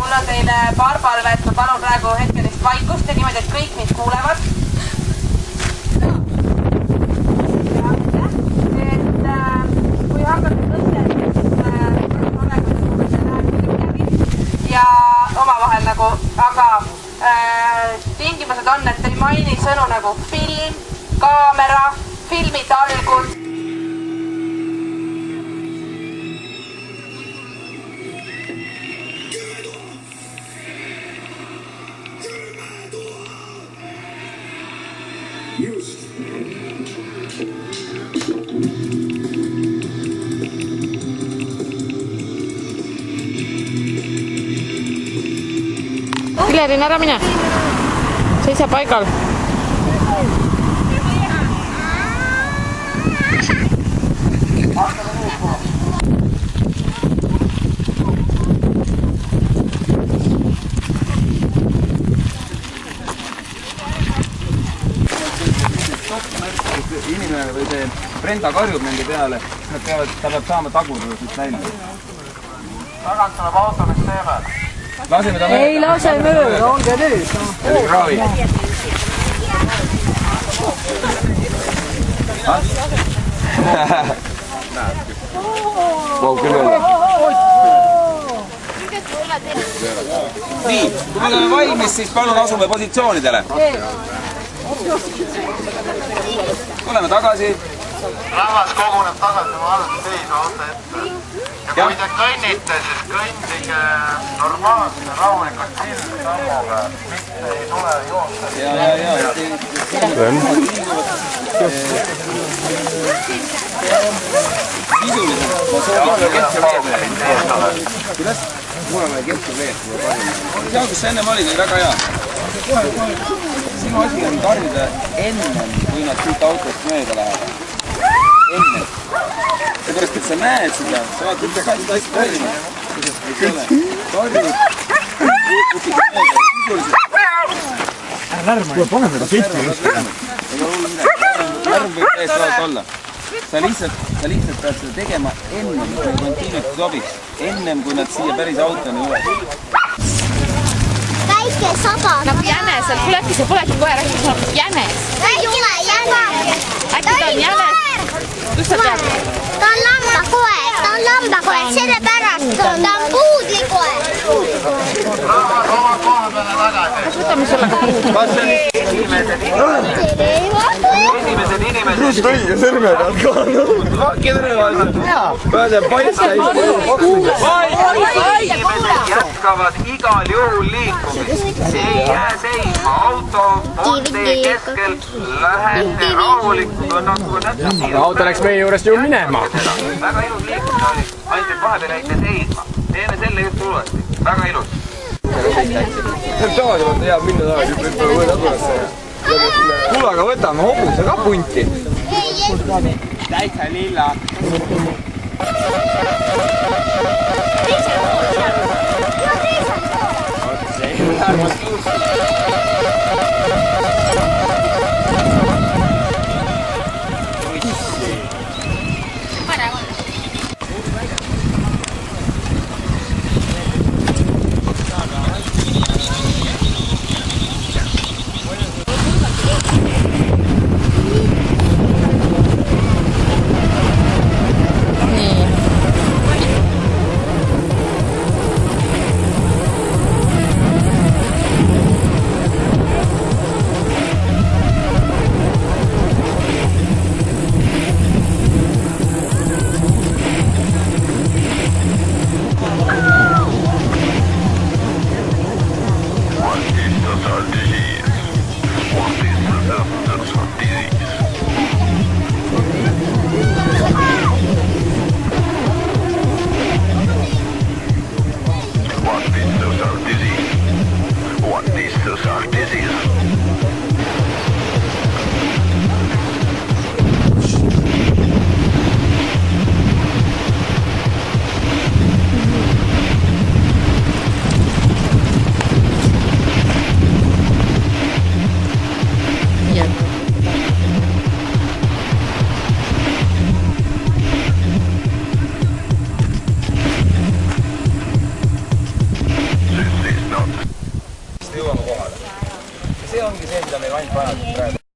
mul on teile paar palvet, ma palun praegu hetkelist vaikust ja niimoodi, et kõik mind kuulevad. Kui hakata ja omavahel nagu, aga tingimused on, et ei maini sõnu nagu film, kaamera, filmitalgud. Pilerin, ära mine. Seisa paigal. Inimene või see Brenda karjub nende peale, ta peab saama taguda siit välja. Tagant tuleb auto, mis teeme? Laseme ta mööda. Ei lase mööda, onge nüüd. Kraavi. Vau, küll öelda. Nii, kui me oleme valmis, siis palun asume positsioonidele. Tuleme tagasi. Rahvas koguneb tagasi, ma vaatan teise oota ette. Ja kui te kõnnite, siis kõndige normaalse, rahulikult silmi sammuga, mitte ei tule jookse. Ja. Visuliselt, ma soovin kehtu veed. Kuidas? Mul on kehtu veed. Tea, kus sa ennem olid, oli väga hea. Sinu asi on karjuda ennem, kui nad siit autost mööda lähevad. Ennem. Seepärast, et sa näed seda, sa vaatad, et sa hästi toimub. Karjud. Lärm, kui paneme seda kehti just. Lärm võib täiesti vaat olla. Sa lihtsalt pead seda tegema ennem, kui kontiinuti sobiks. Ennem, kui nad siia päris autoni üle. Väike saba. Nagu jänesel. Kuule, äkki see polegi koer, äkki see on jänes. Ei ole jänes. Äkki ta on jänes? Kus sa tead? Ta on lambakoer. Ta on lambakoer. Sellepärast ta on puudlikoer. Rahvas oma koha peale tagasi. Võtame sulle ka puud. Kas see esimesed inimesed? Just õige sõrme pealt ka. Pääseb paista Inimesed jätkavad igal juhul liikumist. Ei jää seisma. Auto on teie keskel. Lähete rahulikult. Auto läks meie juurest ju minema. Väga ilus liikumine oli. Ainult vahepeal jäite seisma. Teeme selle just uuesti. Väga ilus. Tavaliselt hea minna tagasi, et võib-olla või tagulasse. Kuule, aga võtame hobuse ka punti. Täitsa lilla. jõuame kohale. Ja see ongi see, mida meil ainult vaja praegu.